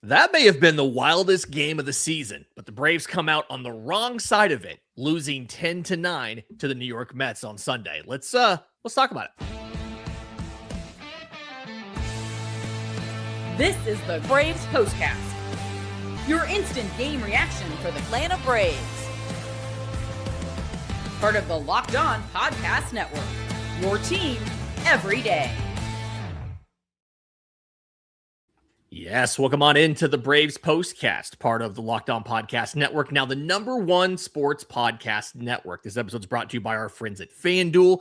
That may have been the wildest game of the season, but the Braves come out on the wrong side of it, losing 10-9 to the New York Mets on Sunday. Let's talk about it. This is the Braves Postcast, your instant game reaction for the Atlanta Braves. Part of the Locked On Podcast Network, your team every day. Yes, welcome on into the Braves Postcast, part of the Locked On Podcast Network, now the #1 sports podcast network. This episode is brought to you by our friends at FanDuel.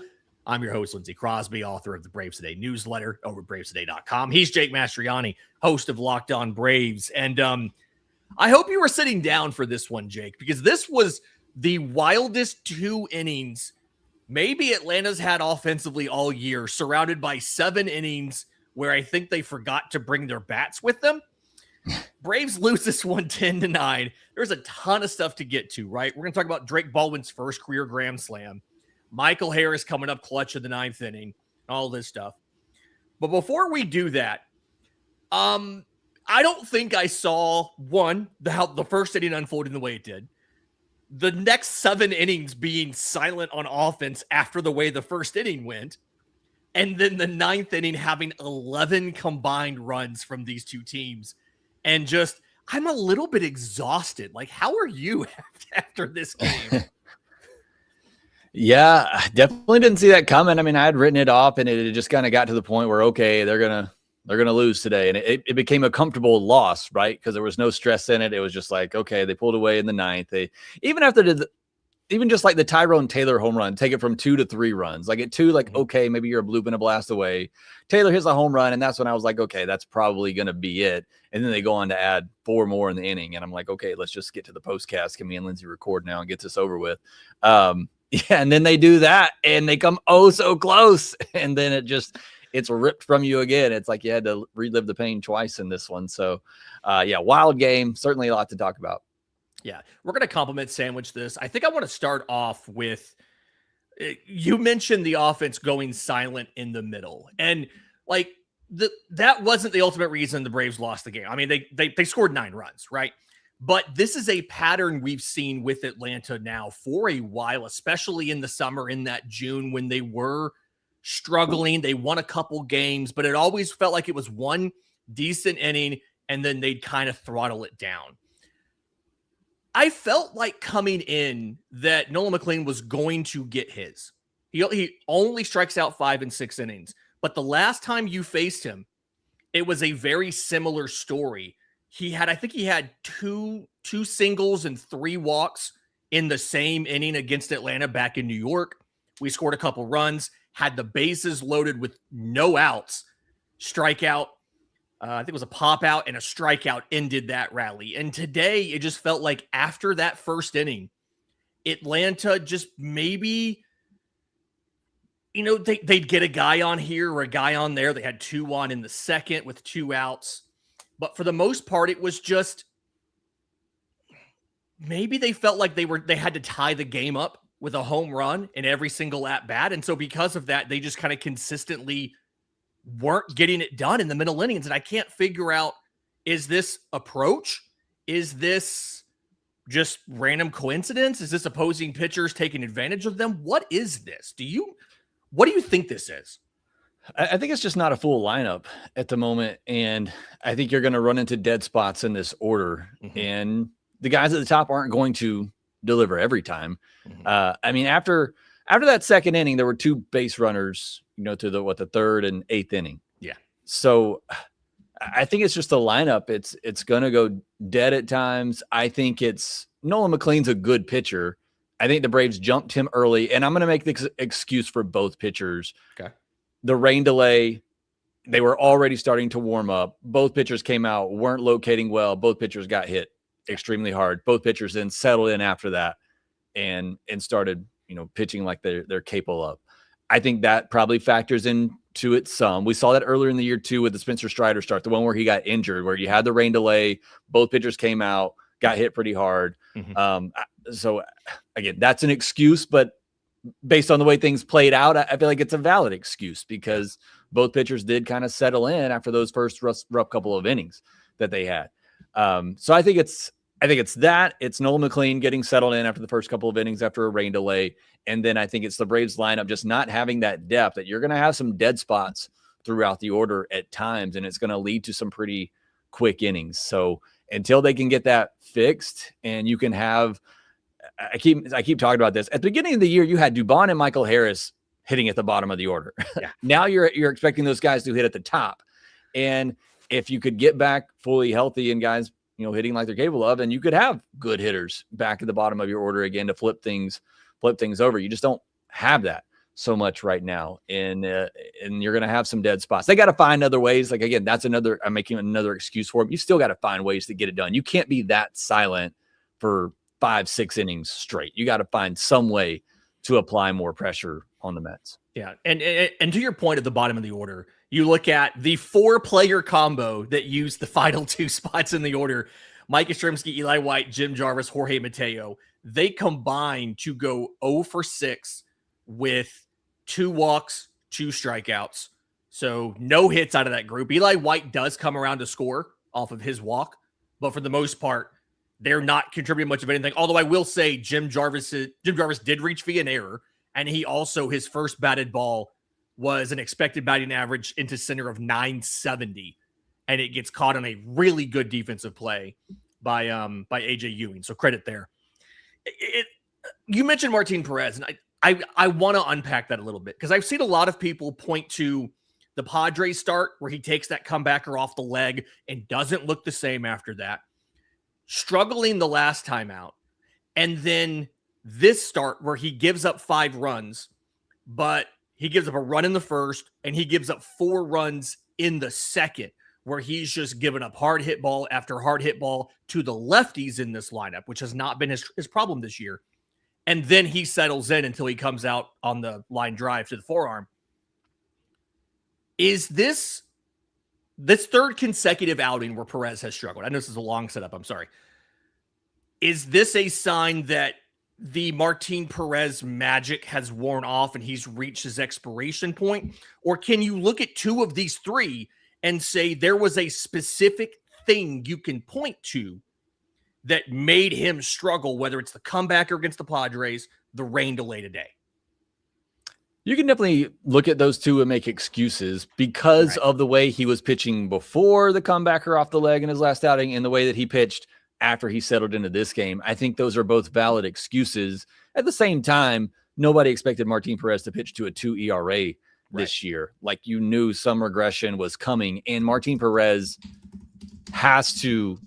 I'm your host, Lindsay Crosby, author of the Braves Today newsletter over at bravestoday.com. He's Jake Mastroianni, host of Locked On Braves. And I hope you were sitting down for this one, Jake, because this was the wildest 2 innings maybe Atlanta's had offensively all year, surrounded by 7 innings where I think they forgot to bring their bats with them. Braves lose this one 10-9. There's a ton of stuff to get to, right? We're going to talk about Drake Baldwin's first career grand slam, Michael Harris coming up clutch in the 9th inning, all this stuff. But before we do that, I don't think I saw, how the first inning unfolded the way it did. The next 7 innings being silent on offense after the way the first inning went. And then the 9th inning having 11 combined runs from these two teams. And just, I'm a little bit exhausted. Like, how are you after this game? Yeah, I definitely didn't see that coming. I mean, I had written it off and it just kind of got to the point where, okay, they're going to lose today. And it became a comfortable loss, right? Because there was no stress in it. It was just like, okay, they pulled away in the 9th. Even just like the Tyrone Taylor home run, take it from 2 to 3 runs. Like at 2, like, okay, maybe you're a bloop and a blast away. Taylor hits a home run, and that's when I was like, okay, that's probably going to be it. And then they go on to add 4 more in the inning. And I'm like, okay, let's just get to the postcast. Can me and Lindsay record now and get this over with? Yeah, and then they do that, and they come so close. And then it's ripped from you again. It's like you had to relive the pain twice in this one. So, yeah, wild game. Certainly a lot to talk about. Yeah, we're going to compliment sandwich this. I think I want to start off with, you mentioned the offense going silent in the middle. And like that wasn't the ultimate reason the Braves lost the game. I mean, they scored 9 runs, right? But this is a pattern we've seen with Atlanta now for a while, especially in the summer, in that June when they were struggling. They won a couple games, but it always felt like it was one decent inning and then they'd kind of throttle it down. I felt like coming in that Nolan McLean was going to get his. He only strikes out 5 and 6 innings. But the last time you faced him, it was a very similar story. I think he had two singles and 3 walks in the same inning against Atlanta back in New York. We scored a couple runs, had the bases loaded with no outs, strikeout. I think it was a pop out and a strikeout ended that rally. And today it just felt like after that first inning, Atlanta just maybe, they'd get a guy on here or a guy on there. They had 2 on in the second with 2 outs. But for the most part, it was just maybe they felt like they had to tie the game up with a home run in every single at bat. And so because of that, they just kind of consistently weren't getting it done in the middle innings. And I can't figure out, is this approach? Is this just random coincidence? Is this opposing pitchers taking advantage of them? What is this? What do you think this is? I think it's just not a full lineup at the moment. And I think you're going to run into dead spots in this order. Mm-hmm. And the guys at the top aren't going to deliver every time. Mm-hmm. I mean, after that second inning, there were 2 base runners, to the 3rd and 8th inning. Yeah. So I think it's just a lineup. It's going to go dead at times. I think Nolan McLean's a good pitcher. I think the Braves jumped him early, and I'm going to make the excuse for both pitchers. Okay. The rain delay, they were already starting to warm up. Both pitchers came out, weren't locating well. Both pitchers got hit extremely hard. Both pitchers then settled in after that and started, pitching like they're capable of. I think that probably factors into it some. We saw that earlier in the year too with the Spencer Strider start, the one where he got injured, where you had the rain delay, both pitchers came out, got hit pretty hard. Mm-hmm. So again, that's an excuse, but based on the way things played out, I feel like it's a valid excuse because both pitchers did kind of settle in after those first rough couple of innings that they had. So I think it's that. It's Nolan McLean getting settled in after the first couple of innings after a rain delay. And then I think it's the Braves lineup just not having that depth, that you're going to have some dead spots throughout the order at times, and it's going to lead to some pretty quick innings. So until they can get that fixed, and you can have, I keep talking about this. At the beginning of the year, you had Dubon and Michael Harris hitting at the bottom of the order. Yeah. Now you're expecting those guys to hit at the top. And if you could get back fully healthy and guys, hitting like they're capable of, and you could have good hitters back at the bottom of your order again to flip things over. You just don't have that so much right now. And you're going to have some dead spots. They got to find other ways. Like, again, I'm making another excuse for them. You still got to find ways to get it done. You can't be that silent for 5-6 innings straight. You got to find some way to apply more pressure on the Mets. Yeah. And to your point at the bottom of the order, you look at the 4-player combo that used the final 2 spots in the order: Mike Yastrzemski, Eli White, Jim Jarvis, Jorge Mateo. They combined to go 0 for 6 with 2 walks, 2 strikeouts. So no hits out of that group. Eli White does come around to score off of his walk, but for the most part, they're not contributing much of anything. Although I will say Jim Jarvis did reach via an error, and he also, his first batted ball was an expected batting average into center of 970, and it gets caught on a really good defensive play by AJ Ewing. So credit there. You mentioned Martin Perez, and I want to unpack that a little bit, because I've seen a lot of people point to the Padres start where he takes that comebacker off the leg and doesn't look the same after that, struggling the last time out, and then this start where he gives up 5 runs, but he gives up a run in the first and he gives up 4 runs in the second, where he's just given up hard hit ball after hard hit ball to the lefties in this lineup, which has not been his problem this year. And then he settles in until he comes out on the line drive to the forearm. Is this third consecutive outing where Perez has struggled? I know this is a long setup. I'm sorry. Is this a sign that the Martin Perez magic has worn off and he's reached his expiration point? Or can you look at 2 of these 3 and say there was a specific thing you can point to that made him struggle, whether it's the comebacker against the Padres, the rain delay today? You can definitely look at those 2 and make excuses because of the way he was pitching before the comebacker off the leg in his last outing and the way that he pitched after he settled into this game. I think those are both valid excuses. At the same time, nobody expected Martin Perez to pitch to a 2 ERA this year. Like, you knew some regression was coming, and Martin Perez has to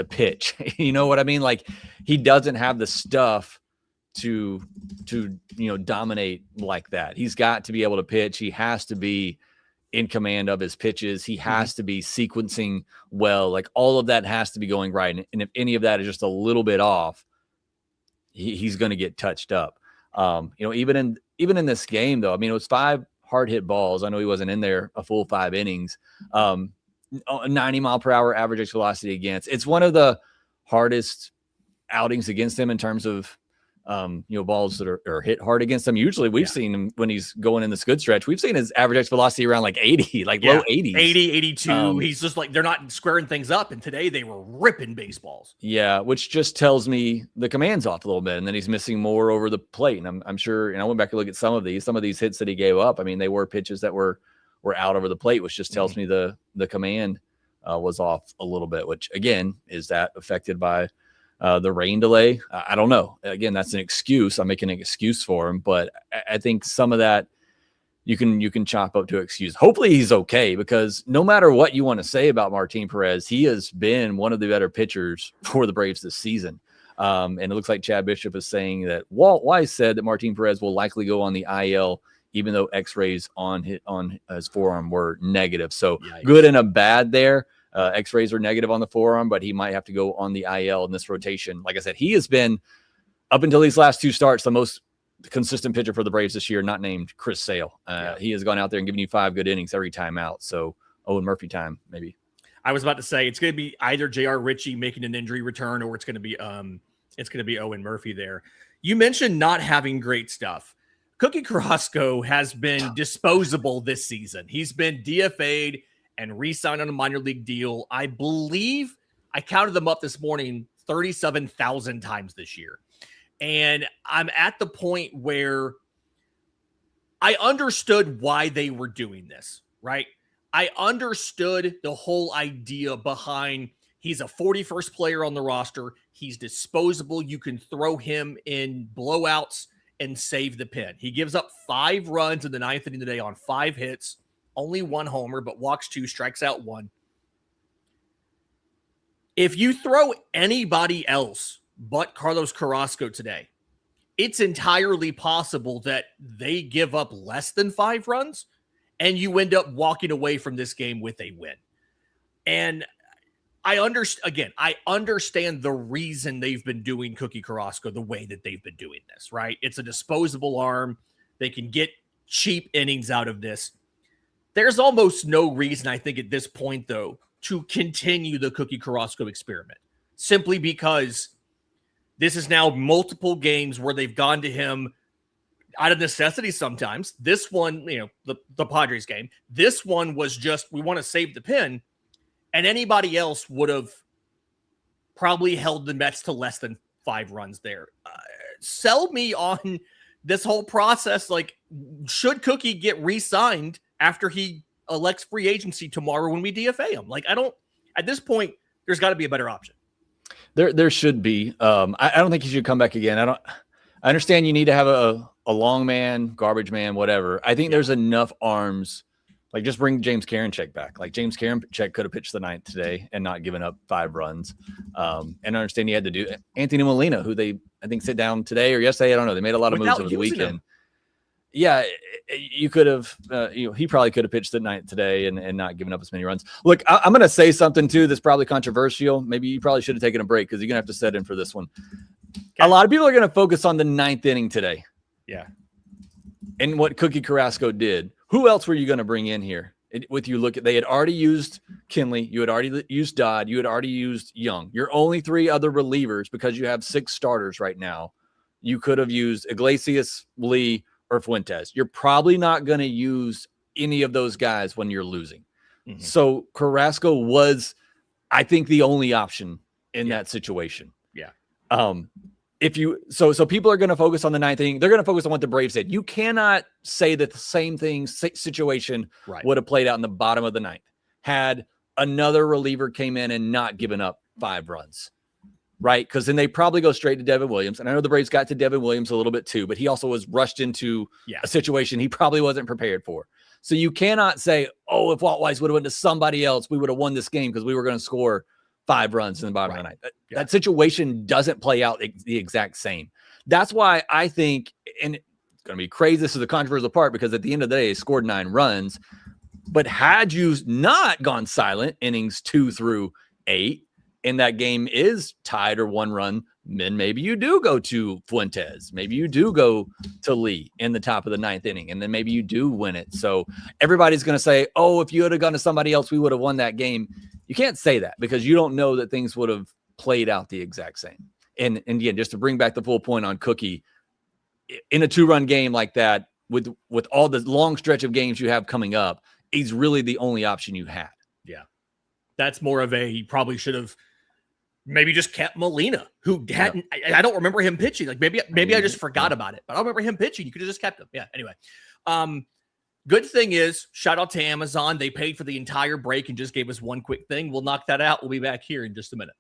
pitch. You know what I mean? Like, he doesn't have the stuff to dominate like that. He's got to be able to pitch. He has to be in command of his pitches. He has to be sequencing well. Like, all of that has to be going right. And if any of that is just a little bit off, he's going to get touched up. Even in this game, though, I mean, it was 5 hard hit balls. I know he wasn't in there a full 5 innings. 90-mile-per-hour average exit velocity against. It's one of the hardest outings against him in terms of balls that are hit hard against him. Usually we've seen him when he's going in this good stretch. We've seen his average exit velocity around like 80, like low 80s. 80, 82. He's just like, they're not squaring things up. And today they were ripping baseballs. Yeah, which just tells me the command's off a little bit. And then he's missing more over the plate. And I'm sure, and I went back and look at some of these hits that he gave up. I mean, they were pitches that were out over the plate, which just tells me the command was off a little bit, which again, is that affected by the rain delay? I don't know. Again, that's an excuse. I'm making an excuse for him, but I think some of that you can chop up to excuse. Hopefully he's okay, because no matter what you want to say about Martin Perez, he has been one of the better pitchers for the Braves this season. And it looks like Chad Bishop is saying that Walt Weiss said that Martin Perez will likely go on the IL, even though X-rays on his forearm were negative. So good and a bad there. X-rays are negative on the forearm, but he might have to go on the IL in this rotation. Like I said, he has been, up until these last 2 starts, the most consistent pitcher for the Braves this year, not named Chris Sale. He has gone out there and given you 5 good innings every time out. So Owen Murphy time, maybe. I was about to say it's going to be either J.R. Ritchie making an injury return, or it's going to be Owen Murphy there. You mentioned not having great stuff. Cookie Carrasco has been disposable this season. He's been DFA'd and re-signed on a minor league deal. I believe I counted them up this morning 37,000 times this year. And I'm at the point where I understood why they were doing this, right? I understood the whole idea behind he's a 41st player on the roster. He's disposable. You can throw him in blowouts and save the pin. He gives up 5 runs in the 9th inning today on 5 hits, only 1 homer, but walks 2, strikes out 1. If you throw anybody else but Carlos Carrasco today, it's entirely possible that they give up less than 5 runs and you end up walking away from this game with a win. And I understand the reason they've been doing Cookie Carrasco the way that they've been doing this, right? It's a disposable arm. They can get cheap innings out of this. There's almost no reason, I think, at this point, though, to continue the Cookie Carrasco experiment, simply because this is now multiple games where they've gone to him out of necessity sometimes. This one, the Padres game, this one was just, we want to save the pin. And anybody else would have probably held the Mets to less than 5 runs there. Sell me on this whole process. Like, should Cookie get re-signed after he elects free agency tomorrow when we DFA him? Like, at this point, there's got to be a better option. There should be. I don't think he should come back again. I understand you need to have a long man, garbage man, whatever. I think there's enough arms. Like, just bring James Karinchak back. Like, James Karinchak could have pitched the 9th today and not given up 5 runs. And I understand you had to do Anthony Molina, who they, I think, sit down today or yesterday. I don't know. They made a lot of moves over the weekend. Yeah, you could have, he probably could have pitched the 9th today and not given up as many runs. Look, I'm going to say something, too, that's probably controversial. Maybe you probably should have taken a break because you're going to have to set in for this one. Okay. A lot of people are going to focus on the 9th inning today. Yeah. And what Cookie Carrasco did. Who else were you going to bring in here? They had already used Kinley. You had already used Dodd. You had already used Young. Your only 3 other relievers, because you have 6 starters right now, you could have used Iglesias, Lee, or Fuentes. You're probably not going to use any of those guys when you're losing. Mm-hmm. So Carrasco was, I think, the only option in that situation. Yeah. So people are going to focus on the 9th inning. They're going to focus on what the Braves did. You cannot say that the same situation would have played out in the bottom of the 9th had another reliever came in and not given up 5 runs, right? Because then they probably go straight to Devin Williams. And I know the Braves got to Devin Williams a little bit too, but he also was rushed into a situation he probably wasn't prepared for. So you cannot say, oh, if Walt Weiss would have went to somebody else, we would have won this game because we were going to score 5 runs in the bottom of the 9th. That situation doesn't play out the exact same. That's why I think, and it's going to be crazy, this is the controversial part, because at the end of the day, he scored 9 runs. But had you not gone silent innings 2 through 8, and that game is tied or 1 run, then maybe you do go to Fuentes. Maybe you do go to Lee in the top of the 9th inning, and then maybe you do win it. So everybody's going to say, oh, if you had gone to somebody else, we would have won that game. You can't say that because you don't know that things would have played out the exact same. And again, just to bring back the full point on Cookie, in a 2-run game like that, with all the long stretch of games you have coming up, he's really the only option you had. Yeah. That's more of he probably should have maybe just kept Molina, who hadn't, I don't remember him pitching. Like maybe I just forgot about it, but I don't remember him pitching. You could have just kept him. Yeah. Anyway, good thing is, shout out to Amazon. They paid for the entire break and just gave us one quick thing. We'll knock that out. We'll be back here in just a minute.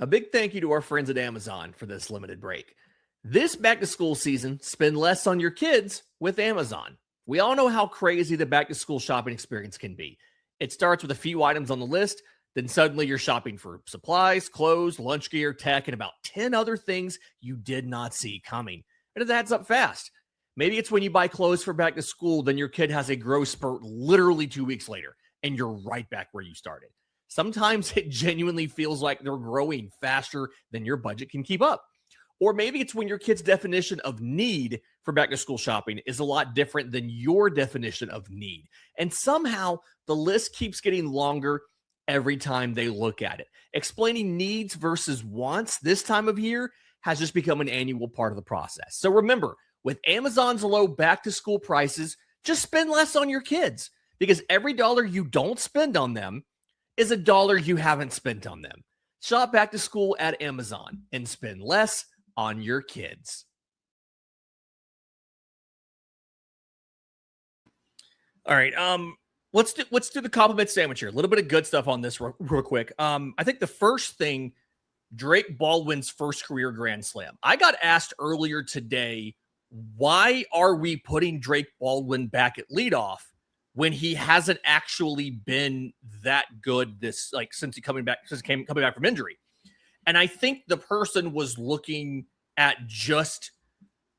A big thank you to our friends at Amazon for this limited break. This back-to-school season, spend less on your kids with Amazon. We all know how crazy the back-to-school shopping experience can be. It starts with a few items on the list, then suddenly you're shopping for supplies, clothes, lunch gear, tech, and about 10 other things you did not see coming. And it adds up fast. Maybe it's when you buy clothes for back to school, then your kid has a growth spurt literally 2 weeks later, and you're right back where you started. Sometimes it genuinely feels like they're growing faster than your budget can keep up. Or maybe it's when your kid's definition of need for back to school shopping is a lot different than your definition of need. And somehow the list keeps getting longer every time they look at it. Explaining needs versus wants this time of year has just become an annual part of the process. So remember, with Amazon's low back to school prices, just spend less on your kids, because every dollar you don't spend on them is $1 you haven't spent on them. Shop back to school at Amazon and spend less on your kids. All right. Let's do the compliment sandwich here. A little bit of good stuff on this real quick. I think the first thing, Drake Baldwin's first career Grand Slam. I got asked earlier today, why are we putting Drake Baldwin back at leadoff when he hasn't actually been that good since coming back from injury? And I think the person was looking at just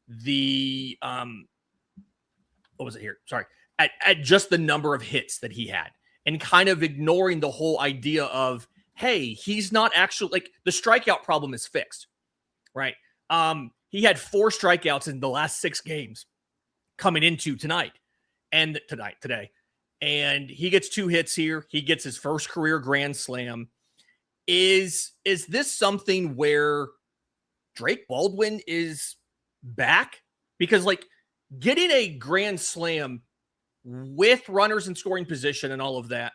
the what was it here? Sorry. At just the number of hits that he had and kind of ignoring the whole idea of, hey, he's not actually the strikeout problem is fixed, right? He had 4 strikeouts in the last 6 games coming into today. And he gets 2 hits here. He gets his first career Grand Slam. Is this something where Drake Baldwin is back? Because getting a Grand Slam with runners in scoring position and all of that,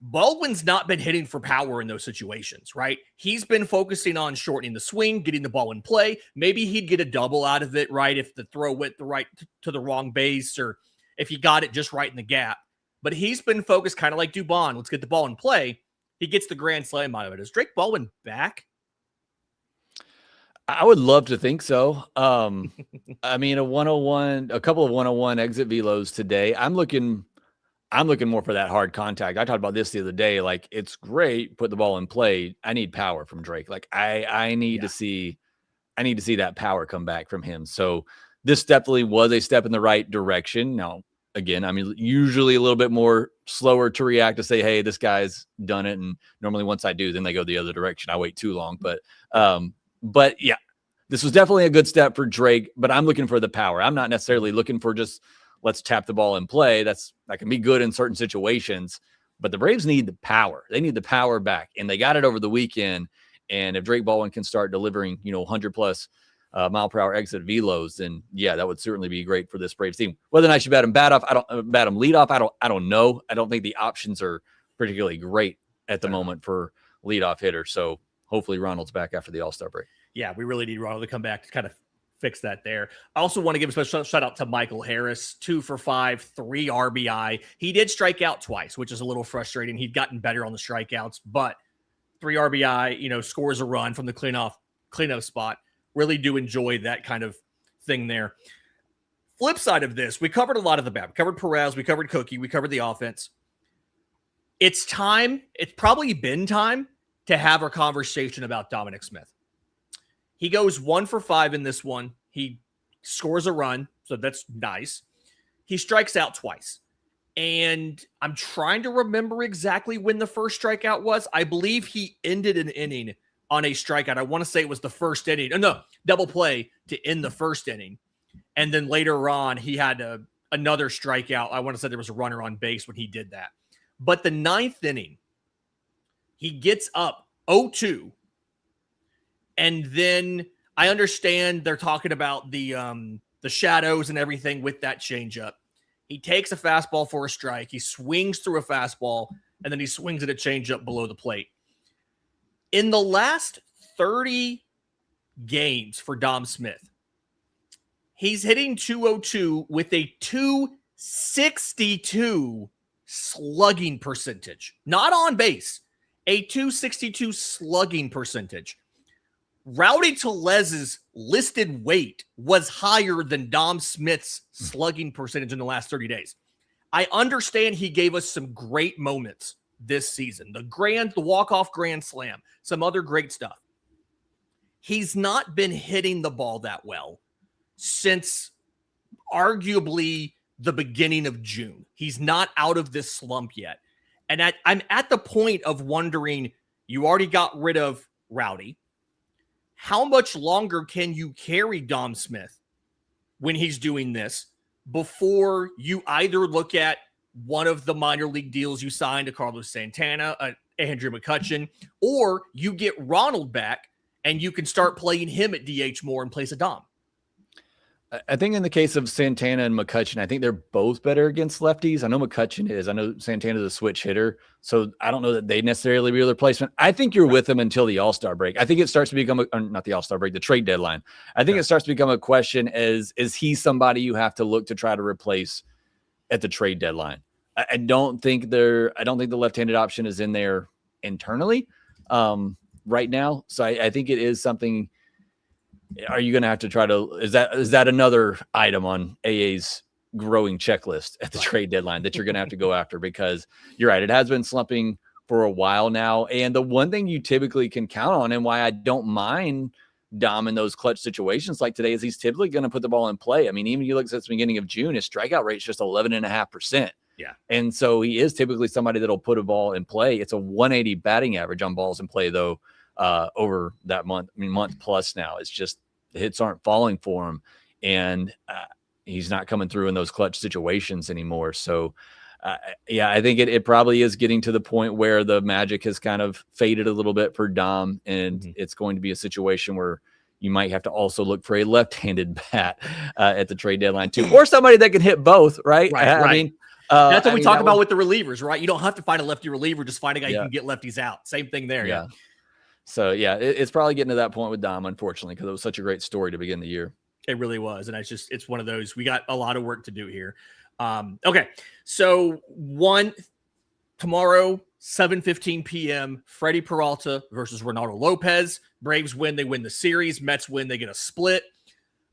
Baldwin's not been hitting for power in those situations, right? He's been focusing on shortening the swing, getting the ball in play. Maybe he'd get a double out of it, right? If the throw went to the wrong base, or if he got it just right in the gap. But he's been focused kind of like Dubon. Let's get the ball in play. He gets the Grand Slam out of it. Is Drake Baldwin back? I would love to think so. I mean, a couple of 101 exit velos today. I'm looking more for that hard contact. I talked about this the other day. It's great, put the ball in play. I need power from Drake. I need to see that power come back from him. So this definitely was a step in the right direction. Now, again, I mean, usually a little bit more slower to react to say, hey, this guy's done it. And normally once I do, then they go the other direction. I wait too long, but yeah, this was definitely a good step for Drake, but I'm looking for the power. I'm not necessarily looking for just let's tap the ball in play. That can be good in certain situations, but the Braves need the power. They need the power back, and they got it over the weekend. And if Drake Baldwin can start delivering, 100 plus mile per hour exit velos, then yeah, that would certainly be great for this Braves team. Whether or not I should bat him bat him lead off, I don't know. I don't think the options are particularly great at the moment for leadoff hitter. So hopefully Ronald's back after the All-Star break. Yeah, we really need Ronald to come back to kind of fix that there. I also want to give a special shout out to Michael Harris, 2 for 5, 3 RBI. He did strike out twice, which is a little frustrating. He'd gotten better on the strikeouts, but 3 RBI, scores a run from the cleanup spot. Really do enjoy that kind of thing there. Flip side of this, we covered a lot of the bat. We covered Perez, we covered Cookie, we covered the offense. It's probably been time to have a conversation about Dominic Smith. He goes 1 for 5 in this one. He scores a run, so that's nice. He strikes out twice. And I'm trying to remember exactly when the first strikeout was. I believe he ended an inning on a strikeout. I want to say it was the first inning. No, double play to end the first inning. And then later on, he had another strikeout. I want to say there was a runner on base when he did that. But the 9th inning, he gets up 0-2. And then I understand they're talking about the shadows and everything with that changeup. He takes a fastball for a strike. He swings through a fastball, and then he swings at a changeup below the plate. In the last 30 games for Dom Smith, he's hitting .202 with a .262 slugging percentage. Not on base, a .262 slugging percentage. Rowdy Tellez's listed weight was higher than Dom Smith's slugging percentage in the last 30 days. I understand he gave us some great moments this season. The walk-off grand slam, some other great stuff. He's not been hitting the ball that well since arguably the beginning of June. He's not out of this slump yet. And I'm at the point of wondering, you already got rid of Rowdy. How much longer can you carry Dom Smith when he's doing this before you either look at one of the minor league deals you signed to Carlos Santana, Andrew McCutchen, or you get Ronald back and you can start playing him at DH more in place of Dom? I think in the case of Santana and McCutchen, I think they're both better against lefties. I know McCutchen is. I know Santana's a switch hitter, so I don't know that they necessarily be a replacement. I think you're with them until the All-Star break. I think it starts to become not the All-Star break, the trade deadline. I think it starts to become a question: is he somebody you have to look to try to replace at the trade deadline? I don't think the left-handed option is in there internally right now. So I think it is something. Are you going to have to try to, is that another item on AA's growing checklist at the trade deadline that you're going to have to go after? Because you're right, it has been slumping for a while now. And the one thing you typically can count on, and why I don't mind Dom in those clutch situations like today, is he's typically going to put the ball in play. I mean, even you look at the beginning of June, his strikeout rate is just 11.5%. Yeah. And so he is typically somebody that'll put a ball in play. It's a 180 batting average on balls in play, though, over that month plus now. It's just the hits aren't falling for him, and he's not coming through in those clutch situations anymore. So, I think it probably is getting to the point where the magic has kind of faded a little bit for Dom, and it's going to be a situation where you might have to also look for a left-handed bat at the trade deadline too, or somebody that can hit both, right? I mean, that's what we talk about with the relievers, right? You don't have to find a lefty reliever, just find a guy who can get lefties out. Same thing there. Yeah. So it's probably getting to that point with Dom, unfortunately, because it was such a great story to begin the year. It really was. And it's one of those, we got a lot of work to do here. Okay. So tomorrow, 7:15 p.m., Freddie Peralta versus Ronaldo Lopez. Braves win, they win the series. Mets win, they get a split.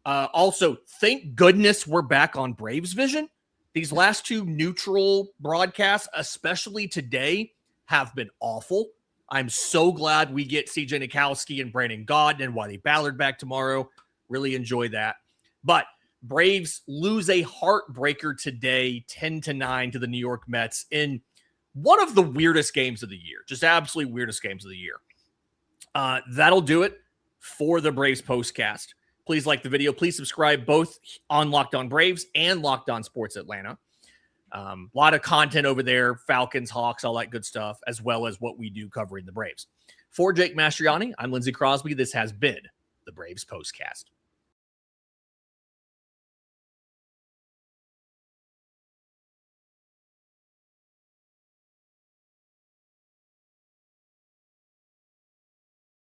Also, thank goodness we're back on Braves Vision. These last two neutral broadcasts, especially today, have been awful. I'm so glad we get CJ Nikowski and Brandon Gaudin and Wiley Ballard back tomorrow. Really enjoy that. But Braves lose a heartbreaker today, 10-9 to the New York Mets in one of the weirdest games of the year. Just absolutely weirdest games of the year. That'll do it for the Braves Postcast. Please like the video. Please subscribe both on Locked On Braves and Locked On Sports Atlanta. A lot of content over there, Falcons, Hawks, all that good stuff, as well as what we do covering the Braves. For Jake Mastroianni, I'm Lindsay Crosby. This has been the Braves Postcast.